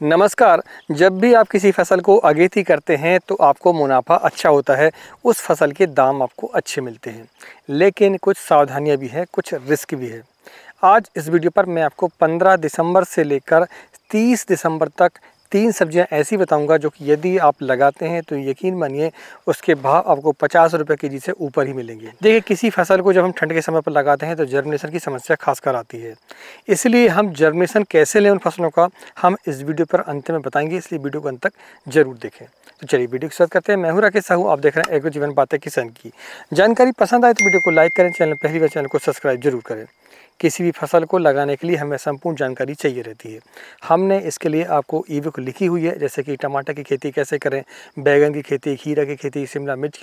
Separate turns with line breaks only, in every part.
नमस्कार। जब भी आप किसी फसल को अगेती करते हैं तो आपको मुनाफा अच्छा होता है, उस फसल के दाम आपको अच्छे मिलते हैं। लेकिन कुछ सावधानियां भी हैं, कुछ रिस्क भी है। आज इस वीडियो पर मैं आपको 15 दिसंबर से लेकर 30 दिसंबर तक 3 सब्जियां ऐसी बताऊंगा जो कि यदि आप लगाते हैं तो यकीन मानिए उसके भाव आपको 50 रुपये केजी से ऊपर ही मिलेंगे। देखिए, किसी फसल को जब हम ठंड के समय पर लगाते हैं तो जर्मिनेशन की समस्या खासकर आती है। इसलिए हम जर्मिनेशन कैसे लें उन फसलों का, हम इस वीडियो पर अंत में बताएंगे, इसलिए वीडियो को अंत तक जरूर देखें। तो चलिए वीडियो की शुरुआत करते हैं। मैं हूं राकेश साहू, आप देख रहे हैं एग्रो जीवन बातें किसान की। जानकारी पसंद आए तो वीडियो को लाइक करें, चैनल पहली बार चैनल को सब्सक्राइब जरूर करें। किसी भी फसल को लगाने के लिए हमें संपूर्ण जानकारी चाहिए रहती है। हमने इसके लिए आपको ई-बुक लिखी हुई है, जैसे कि टमाटर की खेती कैसे करें, बैगन की खेती, खीरा की खेती, शिमला मिर्च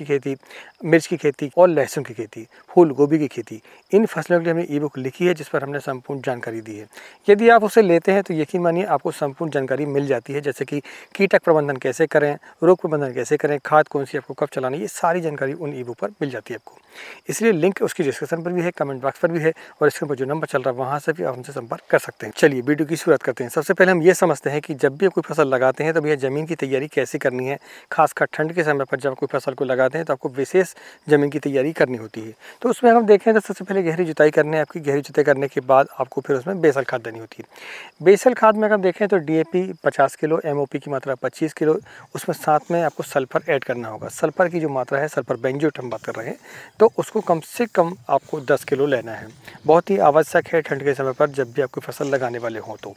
की खेती और लहसुन की खेती, फूल गोभी की खेती। इन फसलों के लिए हमने ई-बुक लिखी है जिस पर हमने संपूर्ण जानकारी दी है। यदि आप उसे लेते हैं तो यकीन मानिए आपको संपूर्ण जानकारी मिल जाती है, जैसे कि कीटक प्रबंधन कैसे करें, रोग प्रबंधन कैसे करें, खाद कौन सी आपको कब चलानी है, ये सारी जानकारी उन ई-बुक पर मिल जाती है आपको। इसलिए लिंक उसकी डिस्क्रिप्शन पर भी है, कमेंट बॉक्स पर भी है और इसके ऊपर जो नंबर चल रहा है वहाँ से भी आप हमसे संपर्क कर सकते हैं। चलिए वीडियो की शुरुआत करते हैं। सबसे पहले हम ये समझते हैं कि जब भी कोई फसल लगाते हैं तो भैया ज़मीन की तैयारी कैसे करनी है। खासकर ठंड के समय पर जब कोई फसल को लगाते हैं तो आपको विशेष ज़मीन की तैयारी करनी होती है। तो उसमें हम देखें तो सबसे पहले गहरी जुताई करनी है आपकी। गहरी जुताई करने के बाद आपको फिर उसमें बेसल खाद देनी होती है। बेसल खाद में अगर देखें तो DAP 50 किलो, MOP की मात्रा 25 किलो, उसमें साथ में आपको सल्फर ऐड करना होगा। सल्फर की जो मात्रा है, सल्फर बेंजोएट हम बात कर रहे हैं, तो उसको कम से कम आपको 10 किलो लेना है। बहुत ही आवश्यक है ठंड के समय पर जब भी आपको फसल लगाने वाले हों तो।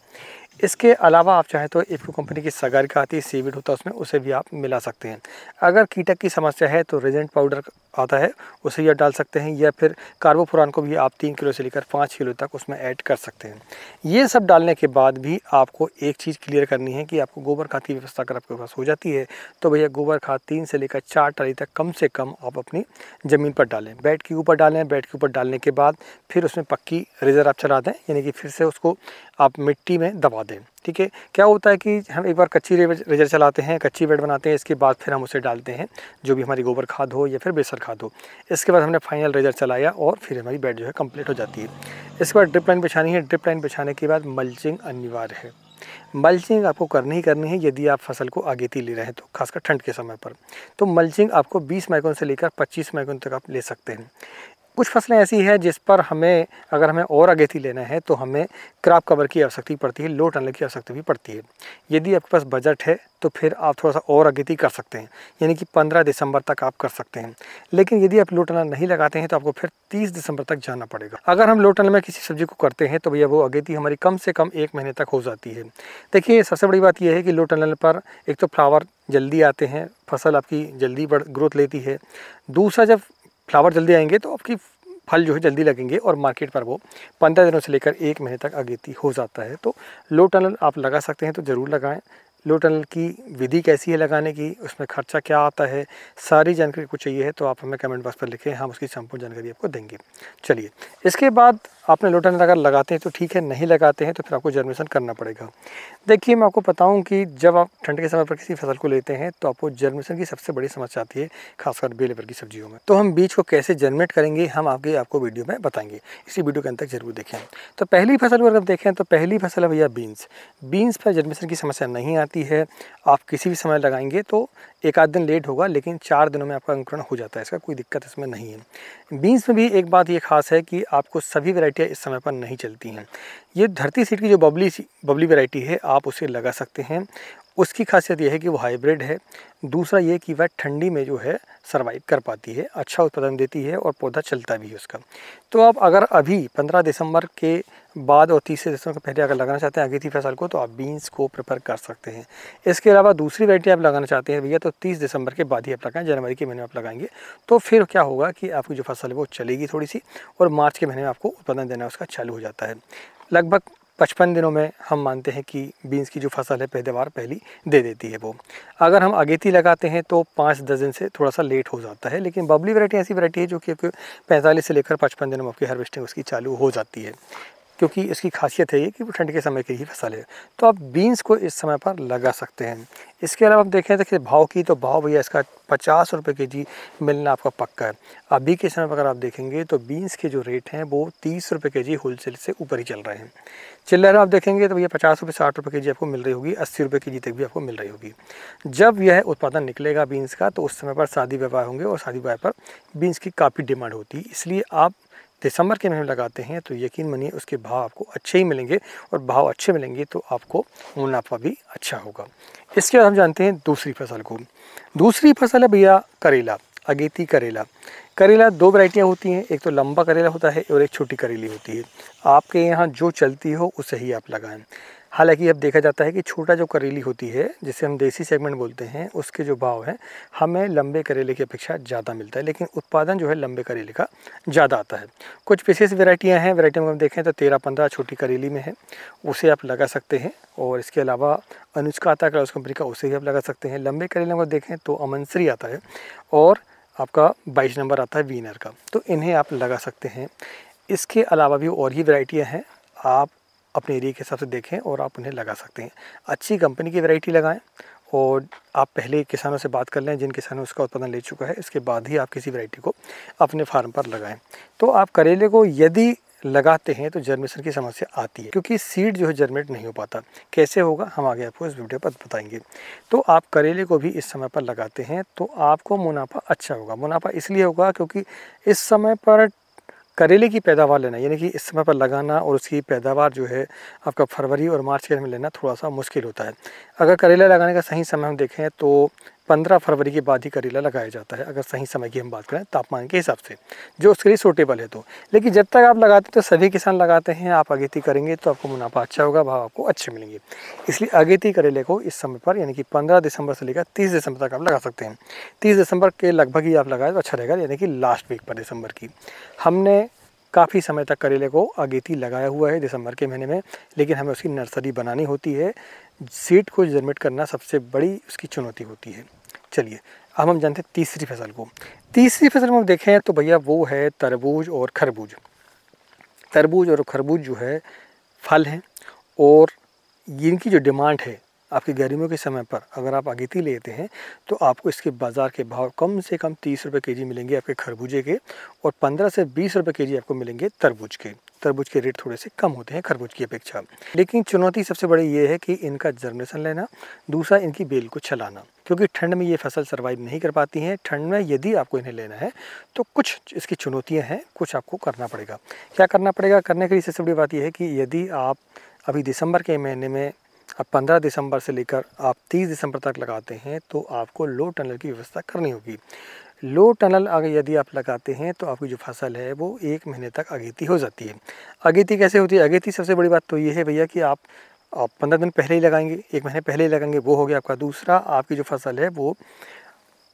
इसके अलावा आप चाहें तो इफ़को कंपनी की सगार का आती है, सीविड होता है उसमें, उसे भी आप मिला सकते हैं। अगर कीटक की समस्या है तो रेजेंट पाउडर आता है, उसे भी आप डाल सकते हैं, या फिर कार्बोफुरान को भी आप 3 किलो से लेकर 5 किलो तक उसमें ऐड कर सकते हैं। ये सब डालने के बाद भी आपको एक चीज़ क्लियर करनी है कि आपको गोबर खाद की व्यवस्था अगर आपके पास हो जाती है तो भैया गोबर खाद 3 से लेकर 4 ट्राली तक कम से कम आप अपनी ज़मीन पर डालें। बेड के ऊपर डालें। बेड के ऊपर डालने के बाद फिर उसमें पक्की रेजर आप चला दें, यानी कि फिर से उसको आप मिट्टी में दबा दें। ठीक है। क्या होता है कि हम एक बार कच्ची रेजर चलाते हैं, कच्ची बेड बनाते हैं, इसके बाद फिर हम उसे डालते हैं जो भी हमारी गोबर खाद हो या फिर बेसल खाद हो। इसके बाद हमने फाइनल रेजर चलाया और फिर हमारी बेड जो है कंप्लीट हो जाती है। इसके बाद ड्रिप लाइन बिछानी है। ड्रिप लाइन बिछाने के बाद मल्चिंग अनिवार्य है। मल्चिंग आपको करनी ही करनी है यदि आप फसल को अगेती ले रहे हैं तो, खासकर ठंड के समय पर। तो मल्चिंग आपको 20 माइक्रोन से लेकर 25 माइक्रोन तक आप ले सकते हैं। कुछ फसलें ऐसी हैं जिस पर अगर हमें और अगेती लेना है तो हमें क्रॉप कवर की आवश्यकता पड़ती है, लो टनल की आवश्यकता भी पड़ती है। यदि आपके पास बजट है तो फिर आप थोड़ा सा और अगेती कर सकते हैं, यानी कि 15 दिसंबर तक आप कर सकते हैं। लेकिन यदि आप लो टनल नहीं लगाते हैं तो आपको फिर 30 दिसंबर तक जाना पड़ेगा। अगर हम लो टनल में किसी सब्जी को करते हैं तो भैया वो अगेती हमारी कम से कम 1 महीने तक हो जाती है। देखिए, सबसे बड़ी बात यह है कि लो टनल पर एक तो फ्लावर जल्दी आते हैं, फसल आपकी जल्दी ग्रोथ लेती है। दूसरा, जब फ्लावर जल्दी आएंगे तो आपकी फल जो है जल्दी लगेंगे और मार्केट पर वो 15 दिनों से लेकर 1 महीने तक अगेती हो जाता है। तो लो टनल आप लगा सकते हैं तो ज़रूर लगाएं। लो टनल की विधि कैसी है लगाने की, उसमें खर्चा क्या आता है, सारी जानकारी को चाहिए है तो आप हमें कमेंट बॉक्स पर लिखें, हम उसकी संपूर्ण जानकारी आपको देंगे। चलिए, इसके बाद आपने लो टनल अगर लगाते हैं तो ठीक है, नहीं लगाते हैं तो फिर आपको जर्मिनेशन करना पड़ेगा। देखिए, मैं आपको बताऊं कि जब आप ठंड के समय पर किसी फसल को लेते हैं तो आपको जर्मिनेशन की सबसे बड़ी समस्या आती है, खासकर बे लेवल की सब्जियों में। तो हम बीज को कैसे जर्मिनेट करेंगे हम आपको वीडियो में बताएंगे, इसी वीडियो के अंत तक जरूर देखें। तो पहली फसल अगर देखें तो पहली फसल है भैया बीन्स। बीन्स पर जर्मिनेशन की समस्या नहीं आती है। आप किसी भी समय लगाएंगे तो एक आध दिन लेट होगा, लेकिन 4 दिनों में आपका अंकुरण हो जाता है, इसका कोई दिक्कत इसमें नहीं है। बीन्स में भी एक बात ये खास है कि आपको सभी वैरायटियाँ इस समय पर नहीं चलती हैं। ये धरती सीड की जो बबली वैरायटी है आप उसे लगा सकते हैं। उसकी खासियत यह है कि वो हाइब्रिड है। दूसरा ये कि वह ठंडी में जो है सर्वाइव कर पाती है, अच्छा उत्पादन देती है और पौधा चलता भी है उसका। तो आप अगर अभी 15 दिसंबर के बाद और 30 दिसंबर के पहले अगर लगाना चाहते हैं अगेती फसल को तो आप बीन्स को प्रेफर कर सकते हैं। इसके अलावा दूसरी वैरायटी आप लगाना चाहते हैं भैया तो 30 दिसंबर के बाद ही आप लगाएं। जनवरी के महीने में आप लगाएंगे तो फिर क्या होगा कि आपकी जो फसल है वो चलेगी थोड़ी सी, और मार्च के महीने में आपको उत्पादन देना उसका चालू हो जाता है। लगभग 55 दिनों में हम मानते हैं कि बीन्स की जो फसल है पैदावार पहली दे देती है वो। अगर हम अगेती लगाते हैं तो 5-10 दिन से थोड़ा सा लेट हो जाता है, लेकिन बबली वैरायटी ऐसी वैरायटी है जो कि 45 से लेकर 55 दिनों में आपकी हार्वेस्टिंग उसकी चालू हो जाती है। क्योंकि इसकी खासियत है ये कि वो ठंड के समय की ही फसल है। तो आप बीन्स को इस समय पर लगा सकते हैं। इसके अलावा आप देखें देखिए भाव की, तो भाव भैया इसका 50 रुपये केजी मिलना आपका पक्का है। अभी के समय पर अगर आप देखेंगे तो बीन्स के जो रेट हैं वो 30 रुपये केजी होलसेल से ऊपर ही चल रहे हैं। चिल्लर आप देखेंगे तो भैया 50 रुपये 60 रुपये केजी आपको मिल रही होगी, 80 रुपये केजी तक भी आपको मिल रही होगी। जब यह उत्पादन निकलेगा बीन्स का तो उस समय पर शादी विवाह होंगे और शादी विवाह पर बीन्स की काफ़ी डिमांड होती है। इसलिए आप दिसंबर के महीने में लगाते हैं तो यकीन मानिए उसके भाव आपको अच्छे ही मिलेंगे, और भाव अच्छे मिलेंगे तो आपको मुनाफा भी अच्छा होगा। इसके बाद हम जानते हैं दूसरी फसल को। दूसरी फसल है भैया करेला, अगेती करेला। करेला दो वैरायटियाँ होती हैं, एक तो लंबा करेला होता है और एक छोटी करेली होती है। आपके यहाँ जो चलती हो उसे ही आप लगाएं। हालांकि अब देखा जाता है कि छोटा जो करेली होती है जिसे हम देसी सेगमेंट बोलते हैं, उसके जो भाव हैं हमें लंबे करेले की अपेक्षा ज़्यादा मिलता है, लेकिन उत्पादन जो है लंबे करेले का ज़्यादा आता है। कुछ विशेष वैरायटियाँ हैं, वैरायटी में हम देखें तो 13-15 छोटी करेली में है, उसे आप लगा सकते हैं। और इसके अलावा अनुष्का आता है क्लाउस कंपनी का, उसे भी आप लगा सकते हैं। लंबे करेले में देखें तो अमनश्री आता है और आपका 22 नंबर आता है वीनर का, तो इन्हें आप लगा सकते हैं। इसके अलावा भी और ही वैरायटियाँ हैं, आप अपने एरिया के हिसाब से देखें और आप उन्हें लगा सकते हैं। अच्छी कंपनी की वैरायटी लगाएं और आप पहले किसानों से बात कर लें जिन किसानों उसका उत्पादन ले चुका है, इसके बाद ही आप किसी वैरायटी को अपने फार्म पर लगाएं। तो आप करेले को यदि लगाते हैं तो जर्मिनेशन की समस्या आती है, क्योंकि सीड जो है जर्मिनेट नहीं हो पाता। कैसे होगा हम आगे आपको इस वीडियो पर बताएंगे। तो आप करेले को भी इस समय पर लगाते हैं तो आपको मुनाफा अच्छा होगा। मुनाफा इसलिए होगा क्योंकि इस समय पर करेले की पैदावार लेना, यानी कि इस समय पर लगाना और उसकी पैदावार जो है आपका फरवरी और मार्च के में लेना थोड़ा सा मुश्किल होता है। अगर करेला लगाने का सही समय हम देखें तो 15 फरवरी के बाद ही करेला लगाया जाता है, अगर सही समय की हम बात करें तापमान के हिसाब से जो उसके लिए सूटेबल है। तो लेकिन जब तक आप लगाते हैं तो सभी किसान लगाते हैं, आप अगेती करेंगे तो आपको मुनाफा अच्छा होगा, भाव आपको अच्छे मिलेंगे। इसलिए अगेती करेले को इस समय पर यानी कि 15 दिसंबर से लेकर 30 दिसंबर तक आप लगा सकते हैं। 30 दिसंबर के लगभग ही आप लगाए तो अच्छा रहेगा, यानी कि लास्ट वीक पर दिसंबर की। हमने काफ़ी समय तक करेले को अगेती लगाया हुआ है दिसंबर के महीने में, लेकिन हमें उसकी नर्सरी बनानी होती है। सीड को जर्मिनेट करना सबसे बड़ी उसकी चुनौती होती है। चलिए अब हम जानते हैं तीसरी फसल को। तीसरी फसल में हम देखें तो भैया वो है तरबूज और खरबूज। तरबूज और खरबूज जो है फल हैं और इनकी जो डिमांड है आपकी गर्मियों के समय पर अगर आप अगेती लेते हैं तो आपको इसके बाज़ार के भाव कम से कम 30 रुपये केजी मिलेंगे आपके खरबूजे के, और 15 से 20 रुपये केजी आपको मिलेंगे तरबूज के। तरबूज के रेट थोड़े से कम होते हैं खरबूज की अपेक्षा, लेकिन चुनौती सबसे बड़ी ये है कि इनका जर्मिनेशन लेना, दूसरा इनकी बेल को छलाना, क्योंकि ठंड में ये फसल सर्वाइव नहीं कर पाती हैं। ठंड में यदि आपको इन्हें लेना है तो कुछ इसकी चुनौतियाँ हैं, कुछ आपको करना पड़ेगा। क्या करना पड़ेगा? करने के लिए सबसे बड़ी बात यह है कि यदि आप अभी दिसंबर के महीने में अब 15 दिसंबर से लेकर आप 30 दिसंबर तक लगाते हैं तो आपको लो टनल की व्यवस्था करनी होगी। लो टनल अगर यदि आप लगाते हैं तो आपकी जो फसल है वो 1 महीने तक अगेती हो जाती है। अगेती कैसे होती है? अगेती सबसे बड़ी बात तो ये है भैया कि आप 15 दिन पहले ही लगाएंगे, 1 महीने पहले ही लगाएंगे, वो हो गया आपका। दूसरा, आपकी जो फसल है वो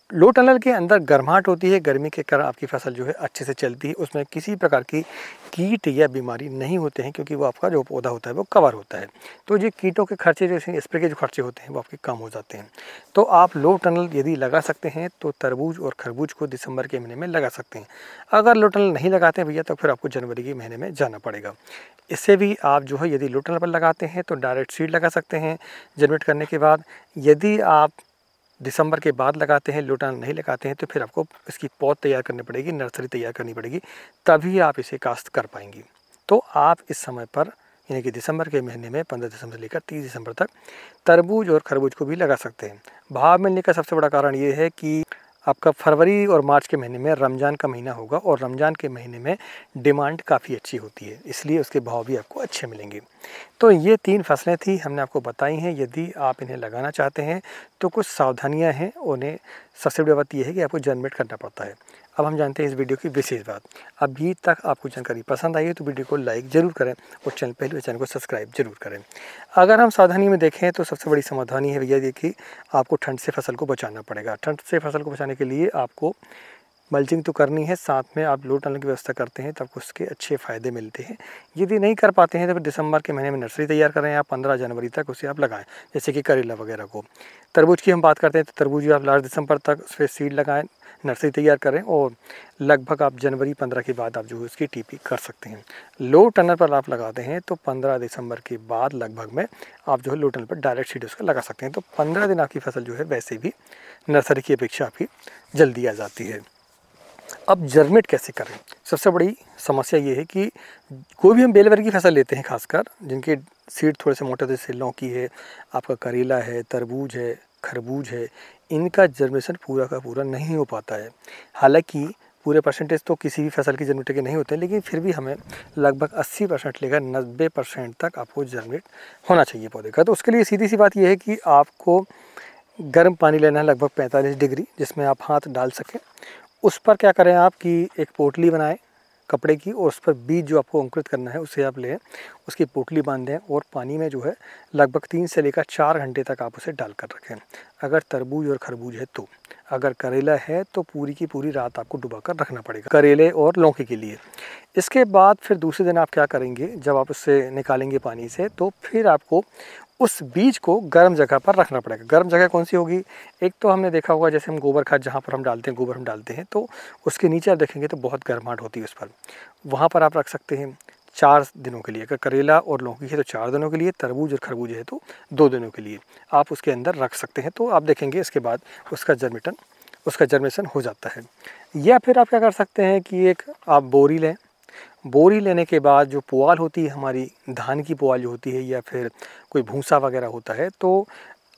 लो टनल के अंदर गर्माहट होती है, गर्मी के कारण आपकी फसल जो है अच्छे से चलती है, उसमें किसी प्रकार की कीट या बीमारी नहीं होते हैं, क्योंकि वो आपका जो पौधा होता है वो कवर होता है। तो ये कीटों के खर्चे जो स्प्रे के जो खर्चे होते हैं वो आपके कम हो जाते हैं। तो आप लो टनल यदि लगा सकते हैं तो तरबूज और खरबूज को दिसंबर के महीने में लगा सकते हैं। अगर लो टनल नहीं लगाते हैं भैया तो फिर आपको जनवरी के महीने में जाना पड़ेगा। इससे भी आप जो है यदि लो टनल पर लगाते हैं तो डायरेक्ट सीड लगा सकते हैं जनरेट करने के बाद। यदि आप दिसंबर के बाद लगाते हैं, लो टनल नहीं लगाते हैं, तो फिर आपको इसकी पौध तैयार करनी पड़ेगी, नर्सरी तैयार करनी पड़ेगी, तभी आप इसे काश्त कर पाएंगी। तो आप इस समय पर यानी कि दिसंबर के महीने में 15 दिसंबर से लेकर 30 दिसंबर तक तरबूज और खरबूज को भी लगा सकते हैं। भाव मिलने का सबसे बड़ा कारण ये है कि आपका फरवरी और मार्च के महीने में रमज़ान का महीना होगा और रमज़ान के महीने में डिमांड काफ़ी अच्छी होती है, इसलिए उसके भाव भी आपको अच्छे मिलेंगे। तो ये 3 फसलें थी हमने आपको बताई हैं। यदि आप इन्हें लगाना चाहते हैं तो कुछ सावधानियां हैं, उन्हें सबसे बड़ी बात यह है कि आपको जर्मिनेट करना पड़ता है। अब हम जानते हैं इस वीडियो की विशेष बात। अभी तक आपको जानकारी पसंद आई है तो वीडियो को लाइक ज़रूर करें और चैनल को सब्सक्राइब जरूर करें। अगर हम सावधानी में देखें तो सबसे बड़ी सावधानी है भैया ये कि आपको ठंड से फसल को बचाना पड़ेगा। ठंड से फसल को बचाने के लिए आपको मल्चिंग तो करनी है, साथ में आप लो टनल की व्यवस्था करते हैं तब उसके अच्छे फ़ायदे मिलते हैं। यदि नहीं कर पाते हैं तो फिर दिसंबर के महीने में नर्सरी तैयार करें, आप 15 जनवरी तक उसे आप लगाएं, जैसे कि करेला वगैरह को। तरबूज की हम बात करते हैं तो तरबूज आप लास्ट दिसंबर तक उस पर सीड लगाएं, नर्सरी तैयार करें और लगभग आप जनवरी 15 के बाद आप जो है उसकी टीपी कर सकते हैं। लो टनल पर आप लगाते हैं तो 15 दिसंबर के बाद लगभग में आप जो है लो टनल पर डायरेक्ट सीड उसका लगा सकते हैं। तो 15 दिन आपकी फसल जो है वैसे भी नर्सरी की अपेक्षा आपकी जल्दी आ जाती है। अब जर्मिनेट कैसे करें? सबसे बड़ी समस्या ये है कि कोई भी हम बेल वर्गीय की फसल लेते हैं, खासकर जिनके सीड थोड़े से मोटे, जैसे लौकी है, आपका करेला है, तरबूज है, खरबूज है, इनका जर्मिनेशन पूरा का पूरा नहीं हो पाता है। हालांकि पूरे परसेंटेज तो किसी भी फसल की जर्मिनेट के नहीं होते हैं, लेकिन फिर भी हमें लगभग 80% लेकर 90% तक आपको जर्मिनेट होना चाहिए पौधे का। तो उसके लिए सीधी सी बात यह है कि आपको गर्म पानी लेना है लगभग 45 डिग्री, जिसमें आप हाथ डाल सकें। उस पर क्या करें आप कि एक पोटली बनाएं कपड़े की, और उस पर बीज जो आपको अंकुरित करना है उसे आप लें, उसकी पोटली बांध दें और पानी में जो है लगभग 3 से लेकर 4 घंटे तक आप उसे डालकर रखें। अगर तरबूज और खरबूज है तो, अगर करेला है तो पूरी की पूरी रात आपको डुबाकर रखना पड़ेगा, करेले और लौकी के लिए। इसके बाद फिर दूसरे दिन आप क्या करेंगे, जब आप उससे निकालेंगे पानी से, तो फिर आपको उस बीज को गर्म जगह पर रखना पड़ेगा। गर्म जगह कौन सी होगी? एक तो हमने देखा होगा जैसे हम गोबर खाद जहाँ पर हम डालते हैं, गोबर हम डालते हैं, तो उसके नीचे आप देखेंगे तो बहुत गर्माहट होती है उस पर, वहाँ पर आप रख सकते हैं 4 दिनों के लिए। अगर करेला और लौकी है तो 4 दिनों के लिए, तरबूज और खरबूज है तो 2 दिनों के लिए आप उसके अंदर रख सकते हैं। तो आप देखेंगे इसके बाद उसका जर्मिनेशन हो जाता है। या फिर आप क्या कर सकते हैं कि एक आप बोरी लें, बोरी लेने के बाद जो पुआल होती है हमारी, धान की पुआल जो होती है या फिर कोई भूसा वगैरह होता है, तो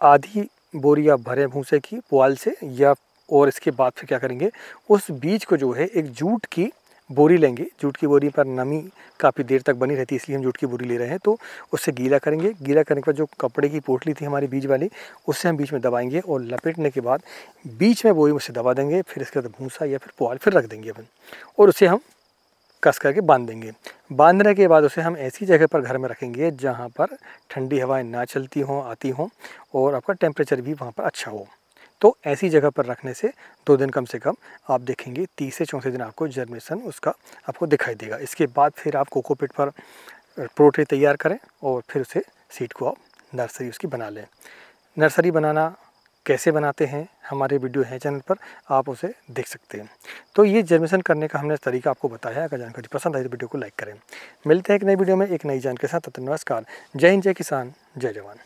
आधी बोरी आप भरें भूसे की पुआल से, या और इसके बाद फिर क्या करेंगे, उस बीज को जो है एक जूट की बोरी लेंगे। जूट की बोरी पर नमी काफ़ी देर तक बनी रहती है, इसलिए हम जूट की बोरी ले रहे हैं। तो उससे गीला करेंगे, गीला करने के बाद जो कपड़े की पोटली थी हमारी बीज वाली, उससे हम बीच में दबाएंगे और लपेटने के बाद बीच में बोरी उससे दबा देंगे। फिर इसके बाद भूसा या फिर पुआल फिर रख देंगे अपन, और उसे हम कस करके बांध देंगे। बांधने के बाद उसे हम ऐसी जगह पर घर में रखेंगे जहाँ पर ठंडी हवाएं ना चलती हों, आती हों, और आपका टेम्परेचर भी वहाँ पर अच्छा हो। तो ऐसी जगह पर रखने से 2 दिन कम से कम आप देखेंगे, 30 से 34 दिन आपको जर्मिनेशन उसका आपको दिखाई देगा। इसके बाद फिर आप कोकोपीट पर प्रोट्रे तैयार करें और फिर उसे सीड को आप नर्सरी उसकी बना लें। नर्सरी बनाना कैसे बनाते हैं, हमारे वीडियो है चैनल पर, आप उसे देख सकते हैं। तो ये जर्मिनेशन करने का हमने तरीका आपको बताया। अगर जानकारी पसंद आई तो वीडियो को लाइक करें। मिलते हैं एक नई वीडियो में एक नई जानकारी के साथ। तब तक नमस्कार। जय हिंद, जय किसान, जय जवान।